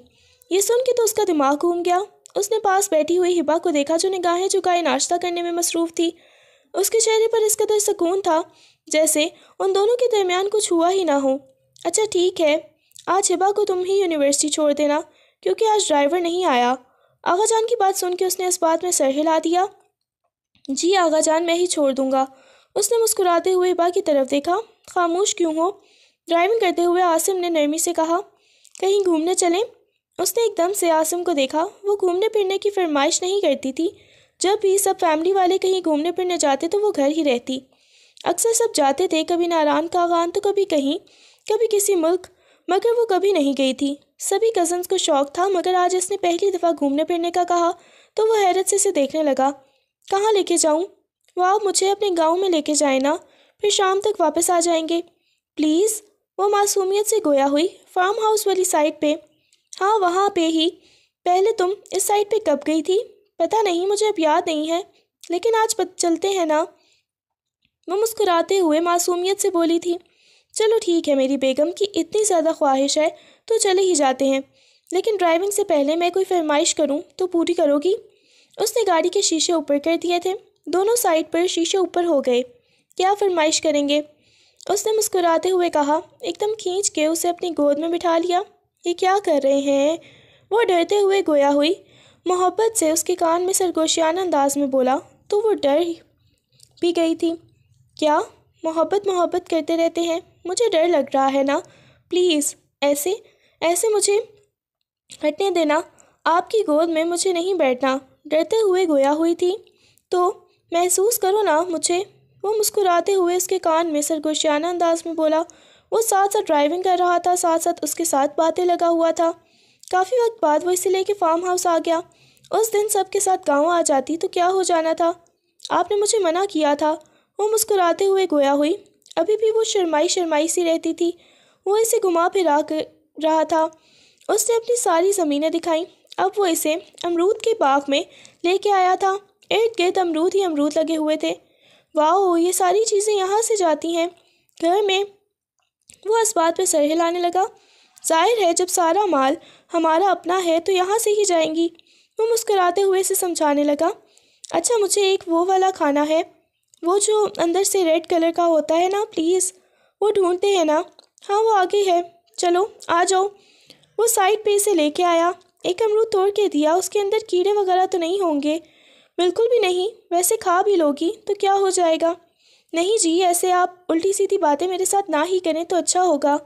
یہ سن کے تو اس کا دماغ گھوم گیا۔ اس نے پاس بیٹھی ہوئی ہبا کو دیکھا جو نگاہیں جھکائے ناشتہ کرنے میں مصروف تھی۔ اس کے چہرے پر اس قدر سکون تھا جیسے ان دونوں کے درمیان کچھ ہوا ہی نہ ہو۔ اچھا ٹھیک ہے، آج ہبا کو تم ہی یونیورسٹی چھوڑ دینا کیونکہ آج ڈرائیور نہیں آیا۔ آغا جان کی بات سن کے اس نے اس بات میں سر ہلا دیا۔ جی آغا جان، میں ہی چھوڑ دوں گا۔ اس نے مسکراتے ہوئے ہبا کی طرف دیکھا۔ خاموش کیوں ہو؟ ڈرائیونگ کرتے ہوئے عاصم نے نرمی سے کہا۔ کہیں گھومنے چلیں؟ اس نے ایک دم سے عاصم کو دیکھا۔ وہ گھومنے پھرنے کی فرمائش نہیں کرتی تھی۔ جب بھی سب فیملی والے کہیں گھومنے پھرنے جاتے تو وہ گھر ہی رہتی۔ اکثر سب جاتے تھے، کبھی ناران کاغان تو کبھی کہیں، کبھی کسی ملک، مگر وہ کبھی نہیں گئی تھی۔ سبھی کزنس کو شوق تھا مگر آج اس نے پہلی دفعہ گھومنے پھرنے کا کہا تو وہ حیرت سے اسے دیکھنے لگا۔ کہاں لے کے جاؤں؟ وہ آپ مجھے اپنے گاؤں میں لے کے جائیں نا، پھر شام تک واپس آ جائیں گے پلیز۔ وہ معصومیت سے گویا ہوئی۔ فارم ہاؤس والی سائٹ پہ؟ ہاں وہاں پہ ہی۔ پہلے تم اس سائٹ پہ کب گئی تھی؟ پتہ نہیں، مجھے اب یاد نہیں ہے، لیکن آج چلتے ہیں نا؟ وہ مسکراتے ہوئے معصومیت سے بولی تھی۔ چلو ٹھیک ہے، میری بیگم کی اتنی زیادہ خواہش ہے تو چلے ہی جاتے ہیں، لیکن ڈرائیونگ سے پہلے میں کوئی فرمائش کروں تو پوری کرو گی؟ اس نے گاڑی کے شیشے اوپر کر دیے تھے۔ دونوں سائڈ پر شیشے اوپر ہو گئے۔ کیا فرمائش کریں گے؟ اس نے مسکراتے ہوئے کہا، ایک دم کھینچ کے اسے اپنی گود میں بٹھا لیا۔ یہ کیا کر رہے ہیں؟ وہ ڈرتے ہوئے گویا ہوئی۔ محبت سے اس کے کان میں سرگوشیانہ انداز میں بولا تو وہ ڈر بھی گئی تھی۔ کیا محبت کرتے رہتے ہیں؟ مجھے ڈر لگ رہا ہے نا، پلیز ایسے مجھے ہٹنے دینا، آپ کی گود میں مجھے نہیں بیٹھنا۔ ڈرتے ہوئے گویا ہوئی تھی۔ تو محسوس کرو نا مجھے۔ وہ مسکراتے ہوئے اس کے کان میں سرگوشیانہ انداز میں بولا۔ وہ ساتھ ساتھ ڈرائیونگ کر رہا تھا، ساتھ ساتھ اس کے ساتھ باتیں لگا ہوا تھا۔ کافی وقت بعد وہ اسے لے کے فارم ہاؤس آ گیا۔ اس دن سب کے ساتھ گاؤں آ جاتی تو کیا ہو جانا تھا؟ آپ نے مجھے منع کیا تھا۔ وہ مسکراتے ہوئے گویا ہوئی۔ ابھی بھی وہ شرمائی سی رہتی تھی۔ وہ اسے گھما پھرا رہا تھا۔ اس نے اپنی ساری زمینیں دکھائیں۔ اب وہ اسے امرود کے باغ میں لے کے آیا تھا۔ ارد گرد امرود ہی امرود لگے ہوئے تھے۔ واؤ، یہ ساری چیزیں یہاں سے جاتی ہیں گھر میں؟ وہ اس بات پہ سر ہلانے لگا۔ ظاہر ہے جب سارا مال ہمارا اپنا ہے تو یہاں سے ہی جائیں گی۔ وہ مسکراتے ہوئے اسے سمجھانے لگا۔ اچھا مجھے ایک وہ والا کھانا ہے، وہ جو اندر سے ریڈ کلر کا ہوتا ہے نا، پلیز۔ وہ ڈھونڈتے ہیں نا؟ ہاں وہ آگے ہے، چلو آ جاؤ۔ وہ سائڈ پہ اسے لے کے آیا۔ ایک امرود توڑ کے دیا۔ اس کے اندر کیڑے وغیرہ تو نہیں ہوں گے؟ بالکل بھی نہیں، ویسے کھا بھی لوگی تو کیا ہو جائے گا؟ نہیں جی، ایسے آپ الٹی سیدھی باتیں میرے ساتھ نہ ہی کریں تو اچھا ہوگا۔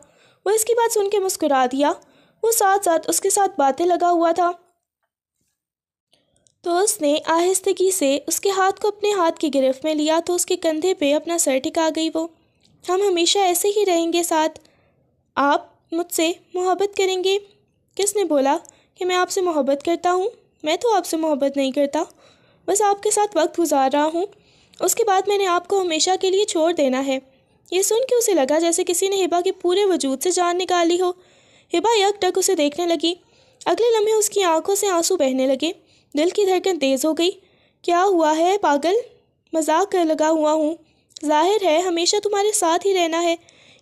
وہ اس کی بات سن کے مسکرا دیا۔ وہ ساتھ ساتھ اس کے ساتھ باتیں لگا ہوا تھا۔ تو اس نے آہستگی سے اس کے ہاتھ کو اپنے ہاتھ کی گرفت میں لیا تو اس کے کندھے پہ اپنا سر ٹکا گئی وہ۔ ہم ہمیشہ ایسے ہی رہیں گے ساتھ؟ آپ مجھ سے محبت کریں گے؟ کس نے بولا کہ میں آپ سے محبت کرتا ہوں؟ میں تو آپ سے محبت نہیں کرتا، بس آپ کے ساتھ وقت گزار رہا ہوں۔ اس کے بعد میں نے آپ کو ہمیشہ کے لیے چھوڑ دینا ہے۔ یہ سن کے اسے لگا جیسے کسی نے ہبا کے پورے وجود سے جان نکالی ہو۔ ہبا یک ٹک اسے دیکھنے لگی۔ اگلے لمحے اس کی آنکھوں سے آنسو بہنے لگے۔ دل کی دھڑکن تیز ہو گئی۔ کیا ہوا ہے پاگل؟ مذاق کر لگا ہوا ہوں، ظاہر ہے ہمیشہ تمہارے ساتھ ہی رہنا ہے۔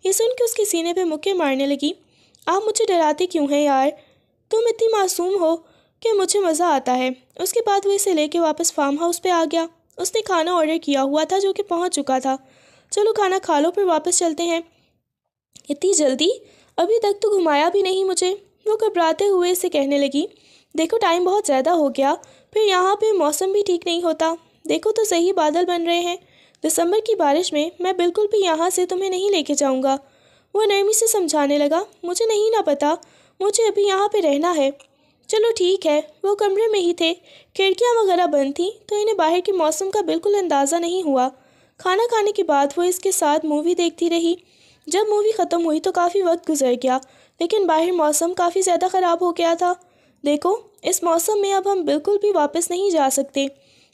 یہ سن کے اس کے سینے پہ مکے مارنے لگی۔ آپ مجھے ڈراتے کیوں ہیں یار؟ تم اتنی معصوم ہو کہ مجھے مزہ آتا ہے۔ اس کے بعد وہ اسے لے کے واپس فارم ہاؤس پہ آ گیا۔ اس نے کھانا آرڈر کیا ہوا تھا جو کہ پہنچ چکا تھا۔ چلو کھانا کھا لو پھر واپس چلتے ہیں۔ اتنی جلدی؟ ابھی تک تو گھمایا بھی نہیں مجھے، وہ گھبراتے ہوئے اسے کہنے لگی۔ دیکھو ٹائم بہت زیادہ ہو گیا، پھر یہاں پہ موسم بھی ٹھیک نہیں ہوتا۔ دیکھو تو صحیح بادل بن رہے ہیں، دسمبر کی بارش میں میں بالکل بھی یہاں سے تمہیں نہیں لے کے جاؤں گا۔ وہ نرمی سے سمجھانے لگا۔ مجھے نہیں نہ پتا، مجھے ابھی یہاں پہ رہنا ہے۔ چلو ٹھیک ہے۔ وہ کمرے میں ہی تھے، کھڑکیاں وغیرہ بند تھیں تو انہیں باہر کے موسم کا بالکل اندازہ نہیں ہوا۔ کھانا کھانے کے بعد وہ اس کے ساتھ مووی دیکھتی رہی۔ جب مووی ختم ہوئی تو کافی وقت گزر گیا، لیکن باہر موسم کافی زیادہ خراب ہو گیا تھا۔ دیکھو اس موسم میں اب ہم بالکل بھی واپس نہیں جا سکتے،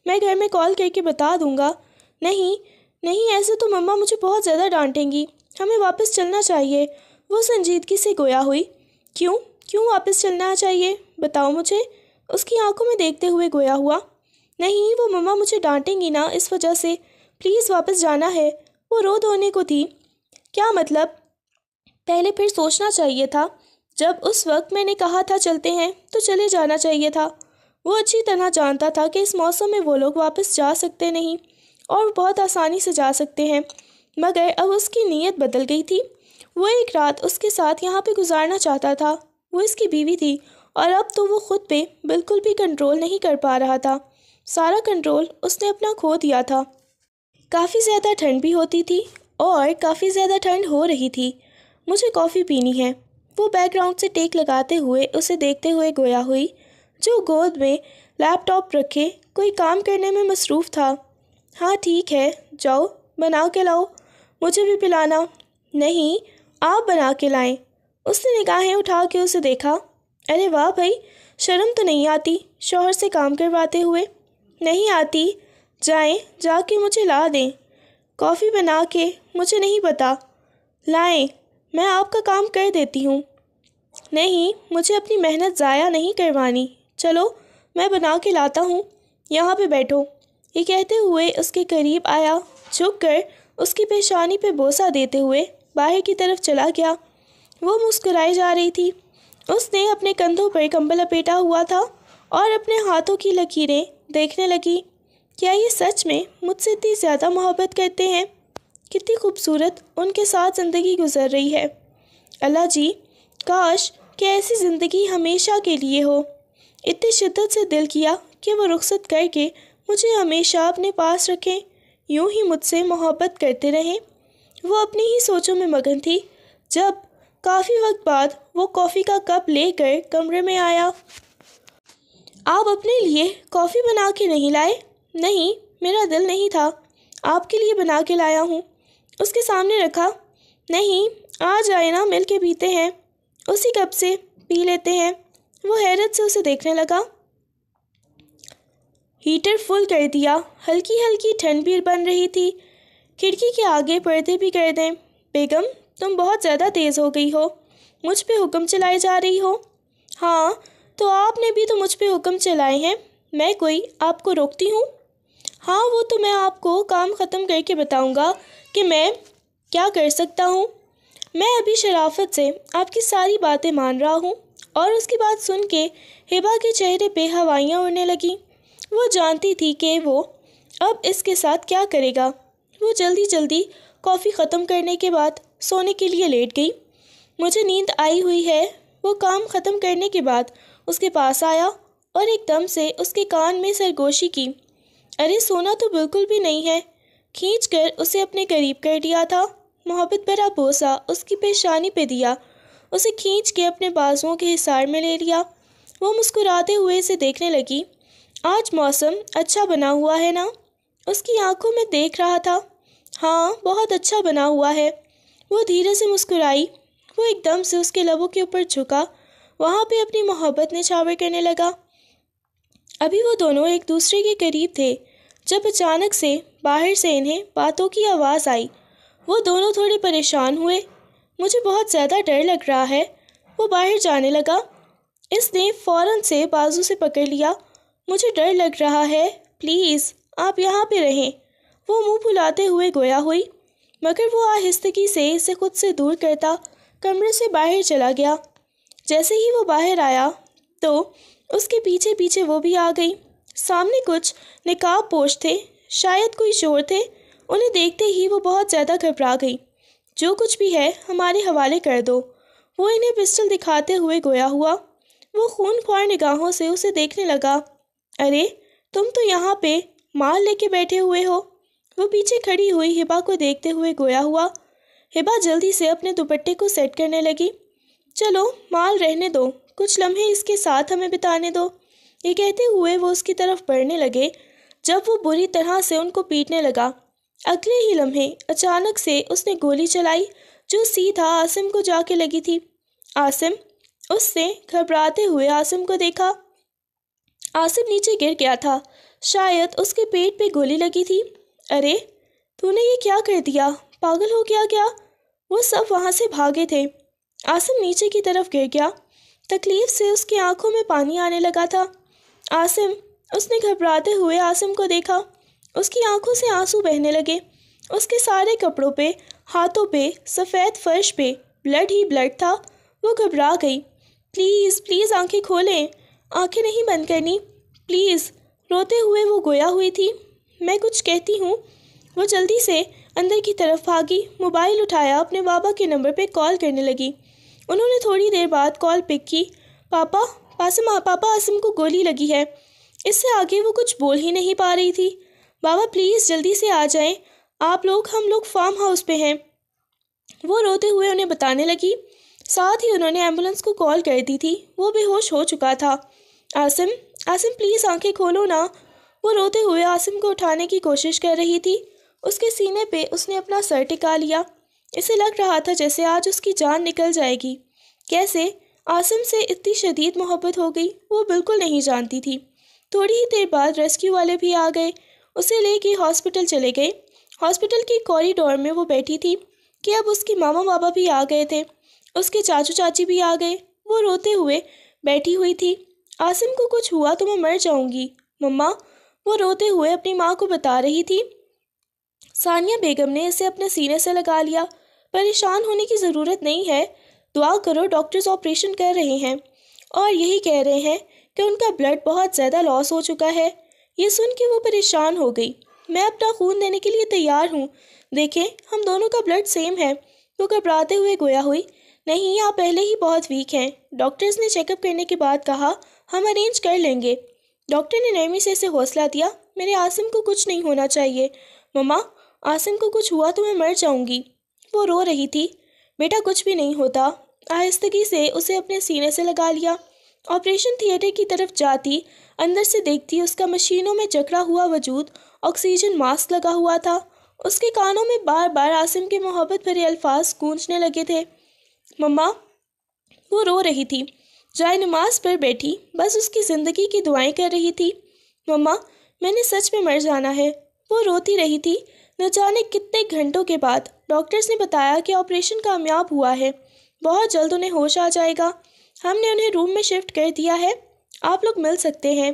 میں گھر میں کال کر کے بتا دوں گا۔ نہیں ایسے تو مما مجھے بہت زیادہ ڈانٹیں گی، ہمیں واپس چلنا چاہیے۔ وہ سنجیدگی سے گویا ہوئی۔ کیوں واپس چلنا چاہیے؟ بتاؤ مجھے، اس کی آنکھوں میں دیکھتے ہوئے گویا ہوا۔ نہیں، وہ مما مجھے ڈانٹیں گی نا، اس وجہ سے پلیز واپس جانا ہے۔ وہ رو دھونے کو تھی۔ کیا مطلب؟ پہلے پھر سوچنا چاہیے تھا، جب اس وقت میں نے کہا تھا چلتے ہیں تو چلے جانا چاہیے تھا۔ وہ اچھی طرح جانتا تھا کہ اس موسم میں وہ لوگ واپس جا سکتے نہیں اور بہت آسانی سے جا سکتے ہیں، مگر اب اس کی نیت بدل گئی تھی۔ وہ ایک رات اس کے ساتھ یہاں پہ گزارنا چاہتا تھا۔ وہ اس کی بیوی تھی اور اب تو وہ خود پہ بالکل بھی کنٹرول نہیں کر پا رہا تھا۔ سارا کنٹرول اس نے اپنا کھو دیا تھا۔ کافی زیادہ ٹھنڈ بھی ہوتی تھی اور کافی زیادہ ٹھنڈ ہو رہی تھی۔ مجھے کافی پینی ہے۔ وہ بیک گراؤنڈ سے ٹیک لگاتے ہوئے اسے دیکھتے ہوئے گویا ہوئی، جو گود میں لیپ ٹاپ رکھے کوئی کام کرنے میں مصروف تھا۔ ہاں ٹھیک ہے، جاؤ بنا کے لاؤ، مجھے بھی پلانا۔ نہیں، آپ بنا کے لائیں۔ اس نے نگاہیں اٹھا کے اسے دیکھا۔ ارے واہ بھائی، شرم تو نہیں آتی شوہر سے کام کرواتے ہوئے؟ نہیں آتی، جائیں جا کے مجھے لا دیں۔ کافی بنا کے مجھے نہیں پتا۔ لائیں، میں آپ کا کام کر دیتی ہوں۔ نہیں، مجھے اپنی محنت ضائع نہیں کروانی۔ چلو میں بنا کے لاتا ہوں، یہاں پہ بیٹھو۔ یہ کہتے ہوئے اس کے قریب آیا، جھک کر اس کی پیشانی پہ بوسہ دیتے ہوئے باہر کی طرف چلا گیا۔ وہ مسکرائی جا رہی تھی۔ اس نے اپنے کندھوں پر کمبل لپیٹا ہوا تھا اور اپنے ہاتھوں کی لکیریں دیکھنے لگی۔ کیا یہ سچ میں مجھ سے اتنی زیادہ محبت کرتے ہیں؟ کتنی خوبصورت ان کے ساتھ زندگی گزر رہی ہے۔ اللہ جی، کاش کہ ایسی زندگی ہمیشہ کے لیے ہو۔ اتنی شدت سے دل کیا کہ وہ رخصت کر کے مجھے ہمیشہ اپنے پاس رکھیں، یوں ہی مجھ سے محبت کرتے رہیں۔ وہ اپنی ہی سوچوں میں مگن تھی جب کافی وقت بعد وہ کافی کا کپ لے کر کمرے میں آیا۔ آپ اپنے لیے کافی بنا کے نہیں لائے؟ نہیں، میرا دل نہیں تھا، آپ کے لیے بنا کے لایا ہوں۔ اس کے سامنے رکھا۔ نہیں، آ جائے نا، مل کے پیتے ہیں، اسی کپ سے پی لیتے ہیں۔ وہ حیرت سے اسے دیکھنے لگا۔ ہیٹر فل کر دیا، ہلکی ہلکی ٹھنڈ بھی بن رہی تھی۔ کھڑکی کے آگے پردے بھی کر دیں۔ بیگم، تم بہت زیادہ تیز ہو گئی ہو، مجھ پہ حکم چلائے جا رہی ہو۔ ہاں، تو آپ نے بھی تو مجھ پہ حکم چلائے ہیں، میں کوئی آپ کو روکتی ہوں؟ ہاں، وہ تو میں آپ کو کام ختم کر کے بتاؤں گا کہ میں کیا کر سکتا ہوں۔ میں ابھی شرافت سے آپ کی ساری باتیں مان رہا ہوں۔ اور اس کی بات سن کے ہبا کے چہرے پہ ہوائیاں اڑنے لگیں۔ وہ جانتی تھی کہ وہ اب اس کے ساتھ کیا کرے گا۔ وہ جلدی جلدی کافی ختم کرنے کے بعد سونے کے لیے لیٹ گئی۔ مجھے نیند آئی ہوئی ہے۔ وہ کام ختم کرنے کے بعد اس کے پاس آیا اور ایک دم سے اس کے کان میں سرگوشی کی۔ ارے سونا تو بالکل بھی نہیں ہے، کھینچ کر اسے اپنے قریب کر دیا تھا۔ محبت بھرا بوسہ اس کی پیشانی پہ دیا، اسے کھینچ کے اپنے بازوؤں کے حصار میں لے لیا۔ وہ مسکراتے ہوئے اسے دیکھنے لگی۔ آج موسم اچھا بنا ہوا ہے نا؟ اس کی آنکھوں میں دیکھ رہا تھا۔ ہاں، بہت اچھا بنا ہوا ہے۔ وہ دھیرے سے مسکرائی۔ وہ ایک دم سے اس کے لبوں کے اوپر جھکا، وہاں پہ اپنی محبت نچھاور کرنے لگا۔ ابھی وہ دونوں ایک دوسرے کے قریب تھے جب اچانک سے باہر سے انہیں باتوں کی آواز آئی۔ وہ دونوں تھوڑے پریشان ہوئے۔ مجھے بہت زیادہ ڈر لگ رہا ہے، وہ باہر جانے لگا۔ اس نے فوراً سے بازو سے پکڑ لیا۔ مجھے ڈر لگ رہا ہے، پلیز آپ یہاں پہ رہیں۔ وہ منہ پھلاتے ہوئے گویا ہوئی، مگر وہ آہستگی سے اسے خود سے دور کرتا کمرے سے باہر چلا گیا۔ جیسے ہی وہ باہر آیا تو اس کے پیچھے پیچھے وہ بھی آ گئی۔ سامنے کچھ نقاب پوش تھے، شاید کوئی چور تھے۔ انہیں دیکھتے ہی وہ بہت زیادہ گھبرا گئی۔ جو کچھ بھی ہے ہمارے حوالے کر دو، وہ انہیں پسٹل دکھاتے ہوئے گویا ہوا۔ وہ خون خوار نگاہوں سے اسے دیکھنے لگا۔ ارے تم تو یہاں پہ مال لے کے بیٹھے ہوئے ہو۔ وہ پیچھے کھڑی ہوئی ہبا کو دیکھتے ہوئے گویا ہوا۔ ہبا جلدی سے اپنے دوپٹے کو سیٹ کرنے لگی۔ چلو مال رہنے دو، کچھ لمحے اس کے ساتھ ہمیں بتانے دو۔ یہ کہتے ہوئے وہ اس کی طرف بڑھنے لگے جب وہ بری طرح سے ان کو پیٹنے لگا۔ اگلے ہی لمحے اچانک سے اس نے گولی چلائی جو سیدھا عاصم کو جا کے لگی تھی۔ عاصم، اس نے گھبراتے ہوئے عاصم کو دیکھا۔ عاصم نیچے گر گیا تھا، شاید اس کے پیٹ پہ گولی لگی تھی۔ ارے تو نے یہ کیا کر دیا؟ پاگل ہو گیا کیا؟ وہ سب وہاں سے بھاگے تھے۔ عاصم نیچے کی طرف گر گیا۔ تکلیف سے اس کی آنکھوں میں پانی آنے لگا تھا۔ عاصم، اس نے گھبراتے ہوئے عاصم کو دیکھا۔ اس کی آنکھوں سے آنسو بہنے لگے۔ اس کے سارے کپڑوں پہ، ہاتھوں پہ، سفید فرش پہ بلڈ ہی بلڈ تھا۔ وہ گھبرا گئی۔ پلیز پلیز آنکھیں کھولیں، آنکھیں نہیں بند کرنی، پلیز۔ روتے ہوئے وہ گویا ہوئی تھی۔ میں کچھ کہتی ہوں۔ وہ جلدی سے اندر کی طرف بھاگی، موبائل اٹھایا، اپنے بابا کے نمبر پہ کال کرنے لگی۔ انہوں نے تھوڑی دیر بعد کال پک کی۔ پاپا عاصم کو گولی لگی ہے۔ اس سے آگے وہ کچھ بول ہی نہیں پا رہی تھی۔ بابا پلیز جلدی سے آ جائیں، ہم لوگ فارم ہاؤس پہ ہیں۔ وہ روتے ہوئے انہیں بتانے لگی۔ ساتھ ہی انہوں نے ایمبولینس کو کال کر دی تھی۔ وہ بے ہوش ہو چکا تھا۔ عاصم پلیز آنکھیں کھولو نا۔ وہ روتے ہوئے عاصم کو اٹھانے کی کوشش کر رہی تھی۔ اس کے سینے پہ اس نے اپنا سر ٹکا لیا۔ اسے لگ رہا تھا جیسے آج اس کی جان نکل جائے گی۔ کیسے عاصم سے اتنی شدید محبت ہو گئی وہ بالکل نہیں جانتی تھی۔ تھوڑی ہی دیر بعد ریسکیو والے بھی آ گئے، اسے لے کے ہاسپٹل چلے گئے ہاسپٹل کی کوریڈور میں وہ بیٹھی تھی کہ اب اس کے ماما بابا بھی آ گئے تھے، اس کے چاچو چاچی بھی آ گئے۔ وہ روتے ہوئے بیٹھی ہوئی تھی۔ عاصم کو کچھ ہوا تو میں مر جاؤں گی مما، وہ روتے ہوئے اپنی ماں کو بتا رہی تھی۔ ثانیہ بیگم نے اسے اپنے سینے سے لگا لیا۔ پریشان ہونے کی ضرورت نہیں ہے، دعا کرو، ڈاکٹرز آپریشن کر رہے ہیں اور یہی کہہ رہے ہیں کہ ان کا بلڈ بہت زیادہ لاس ہو چکا ہے۔ یہ سن کے وہ پریشان ہو گئی۔ میں اپنا خون دینے کے لیے تیار ہوں، دیکھیں ہم دونوں کا بلڈ سیم ہے۔ وہ گھبراتے ہوئے گویا ہوئی، نہیں آپ پہلے ہی بہت ویک ہیں، ڈاکٹرز نے چیک اپ کرنے کے بعد کہا ہم ارینج کر لیں گے۔ ڈاکٹر نے نرمی سے اسے حوصلہ دیا، میرے عاصم کو کچھ نہیں ہونا چاہیے مما، عاصم کو کچھ ہوا تو میں مر جاؤں گی۔ وہ رو رہی تھی۔ بیٹا کچھ بھی نہیں ہوتا، آہستگی سے اسے اپنے سینے سے لگا لیا۔ آپریشن تھیٹر کی طرف جاتی، اندر سے دیکھتی اس کا مشینوں میں جکڑا ہوا وجود آکسیجن ماسک لگا ہوا تھا۔ اس کے کانوں میں بار بار عاصم کے محبت بھرے الفاظ گونجنے لگے تھے، مما۔ وہ رو رہی تھی، جائے نماز پر بیٹھی، بس اس کی زندگی کی دعائیں کر رہی تھی۔ مما میں نے سچ میں مر جانا ہے۔ وہ روتی رہی تھی۔ نہ جانے کتنے گھنٹوں کے بعد ڈاکٹرز نے بتایا کہ آپریشن کامیاب ہوا ہے، بہت جلد انہیں ہوش آ جائے گا۔ ہم نے انہیں روم میں شفٹ کر دیا ہے، آپ لوگ مل سکتے ہیں۔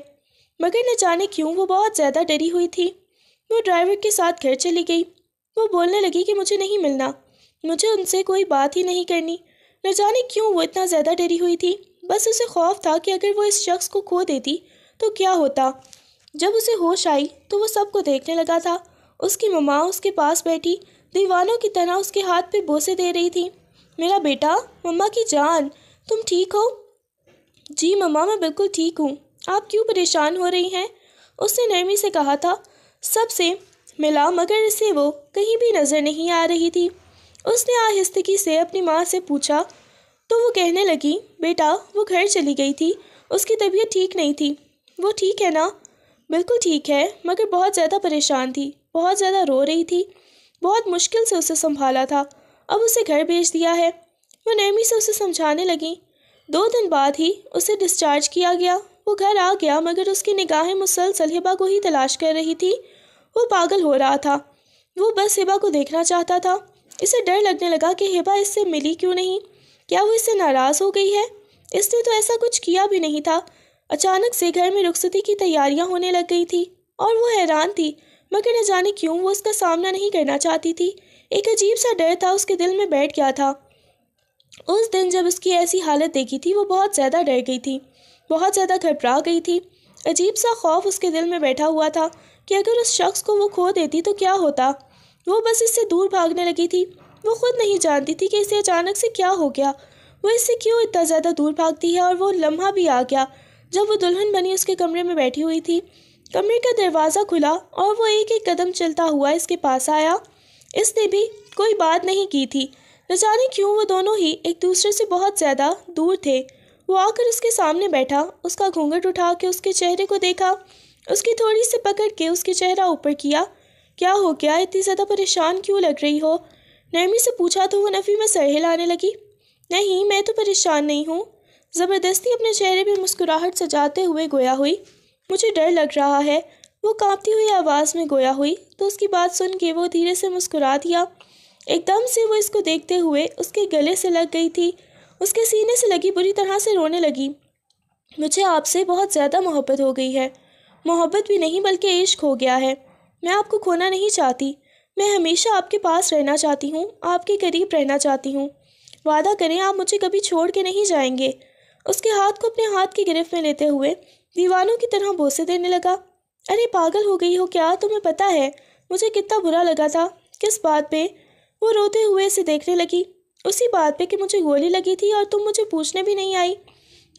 مگر نہ جانے کیوں وہ بہت زیادہ ڈری ہوئی تھی۔ وہ ڈرائیور کے ساتھ گھر چلی گئی۔ وہ بولنے لگی کہ مجھے نہیں ملنا، مجھے ان سے کوئی بات ہی نہیں کرنی۔ نہ جانے کیوں وہ اتنا زیادہ ڈری ہوئی تھی، بس اسے خوف تھا کہ اگر وہ اس شخص کو کھو دیتی تو کیا ہوتا۔ جب اسے ہوش آئی تو وہ سب کو دیکھنے لگا تھا۔ اس کی مما اس کے پاس بیٹھی دیوانوں کی طرح اس کے ہاتھ پہ بوسے دے رہی تھی۔ میرا بیٹا، مما کی جان، تم ٹھیک ہو؟ جی مما میں بالکل ٹھیک ہوں، آپ کیوں پریشان ہو رہی ہیں؟ اس نے نرمی سے کہا تھا۔ سب سے ملا مگر اسے وہ کہیں بھی نظر نہیں آ رہی تھی۔ اس نے آہستگی سے اپنی ماں سے پوچھا تو وہ کہنے لگی، بیٹا وہ گھر چلی گئی تھی، اس کی طبیعت ٹھیک نہیں تھی۔ وہ ٹھیک ہے نا؟ بالکل ٹھیک ہے، مگر بہت زیادہ پریشان تھی، بہت زیادہ رو رہی تھی، بہت مشکل سے اسے سنبھالا تھا، اب اسے گھر بھیج دیا ہے۔ وہ نرمی سے اسے سمجھانے لگی۔ 2 دن بعد ہی اسے ڈسچارج کیا گیا۔ وہ گھر آ گیا مگر اس کی نگاہیں مسلسل ہبا کو ہی تلاش کر رہی تھی۔ وہ پاگل ہو رہا تھا، وہ بس ہبا کو دیکھنا چاہتا تھا۔ اسے ڈر لگنے لگا کہ ہبا اس سے ملی کیوں نہیں، کیا وہ اس سے ناراض ہو گئی ہے؟ اس نے تو ایسا کچھ کیا بھی نہیں تھا۔ اچانک سے گھر میں رخصتی کی تیاریاں ہونے لگ گئی تھی اور وہ حیران تھی، مگر نہ جانے کیوں وہ اس کا سامنا نہیں کرنا چاہتی تھی۔ ایک عجیب سا ڈر تھا اس کے دل میں بیٹھ گیا تھا۔ اس دن جب اس کی ایسی حالت دیکھی تھی وہ بہت زیادہ ڈر گئی تھی، بہت زیادہ گھبرا گئی تھی۔ عجیب سا خوف اس کے دل میں بیٹھا ہوا تھا کہ اگر اس شخص کو وہ کھو دیتی تو کیا ہوتا۔ وہ بس اس سے دور بھاگنے لگی تھی۔ وہ خود نہیں جانتی تھی کہ اسے اچانک سے کیا ہو گیا، وہ اس سے کیوں اتنا زیادہ دور بھاگتی ہے۔ اور وہ لمحہ بھی آ گیا جب وہ دلہن بنی اس کے کمرے میں بیٹھی ہوئی تھی۔ کمرے کا دروازہ کھلا اور وہ ایک ایک قدم چلتا ہوا اس کے پاس آیا۔ اس نے بھی کوئی بات نہیں کی تھی، نہ جانے کیوں وہ دونوں ہی ایک دوسرے سے بہت زیادہ دور تھے۔ وہ آ کر اس کے سامنے بیٹھا، اس کا گھونگھٹ اٹھا کے اس کے چہرے کو دیکھا، اس کی تھوڑی سی پکڑ کے اس کے چہرہ اوپر کیا۔ کیا ہو گیا، اتنی زیادہ پریشان کیوں لگ رہی ہو؟ نرمی سے پوچھا تو وہ نفی میں سر ہلانے لگی۔ نہیں میں تو پریشان نہیں ہوں، زبردستی اپنے چہرے پہ مسکراہٹ سجاتے ہوئے گویا ہوئی، مجھے ڈر لگ رہا ہے۔ وہ کانپتی ہوئی آواز میں گویا ہوئی تو اس کی بات سن کے وہ دھیرے سے مسکرا دیا۔ ایک دم سے وہ اس کو دیکھتے ہوئے اس کے گلے سے لگ گئی تھی، اس کے سینے سے لگی، بری طرح سے رونے لگی۔ مجھے آپ سے بہت زیادہ محبت ہو گئی ہے، محبت بھی نہیں بلکہ عشق ہو گیا ہے۔ میں آپ کو کھونا نہیں چاہتی، میں ہمیشہ آپ کے پاس رہنا چاہتی ہوں، آپ کے قریب رہنا چاہتی ہوں۔ وعدہ کریں آپ مجھے کبھی چھوڑ کے نہیں جائیں گے۔ اس کے ہاتھ کو اپنے ہاتھ کی گرفت میں لیتے ہوئے دیوانوں کی طرح بوسے دینے لگا۔ ارے پاگل ہو گئی ہو کیا؟ تمہیں پتہ ہے مجھے کتنا برا لگا تھا؟ کس بات پہ؟ وہ روتے ہوئے اسے دیکھنے لگی۔ اسی بات پہ کہ مجھے گولی لگی تھی اور تم مجھے پوچھنے بھی نہیں آئی۔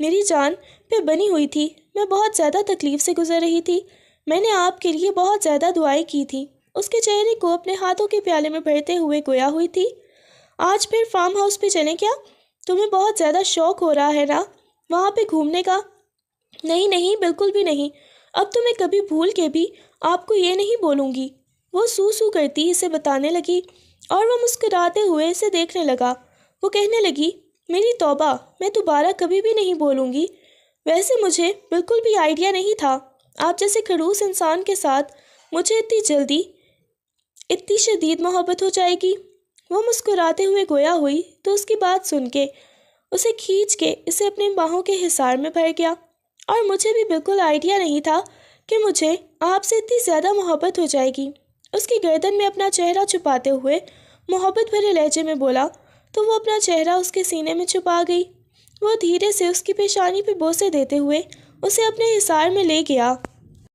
میری جان پہ بنی ہوئی تھی، میں بہت زیادہ تکلیف سے گزر رہی تھی، میں نے آپ کے لیے بہت زیادہ دعائیں کی تھی۔ اس کے چہرے کو اپنے ہاتھوں کے پیالے میں بھرتے ہوئے گویا ہوئی تھی۔ آج پھر فارم ہاؤس پہ چلیں کیا؟ تمہیں بہت زیادہ شوق ہو رہا ہے نا وہاں پہ گھومنے کا؟ نہیں نہیں بالکل بھی نہیں، اب تو میں کبھی بھول کے بھی آپ کو یہ نہیں بولوں گی، وہ سو سو کرتی اسے بتانے لگی اور وہ مسکراتے ہوئے اسے دیکھنے لگا۔ وہ کہنے لگی، میری توبہ، میں دوبارہ کبھی بھی نہیں بولوں گی۔ ویسے مجھے بالکل بھی آئیڈیا نہیں تھا آپ جیسے خڑوس انسان کے ساتھ مجھے اتنی جلدی اتنی شدید محبت ہو جائے گی؟ وہ مسکراتے ہوئے گویا ہوئی تو اس کی بات سن کے اسے کھینچ کے اسے اپنی باہوں کے حصار میں بھر گیا، اور مجھے بھی بالکل آئیڈیا نہیں تھا کہ مجھے آپ سے اتنی زیادہ محبت ہو جائے گی۔ اس کی گردن میں اپنا چہرہ چھپاتے ہوئے محبت بھرے لہجے میں بولا تو وہ اپنا چہرہ اس کے سینے میں چھپا گئی۔ وہ دھیرے سے اس کی پیشانی پہ بوسے دیتے ہوئے اسے اپنے حصار میں لے گیا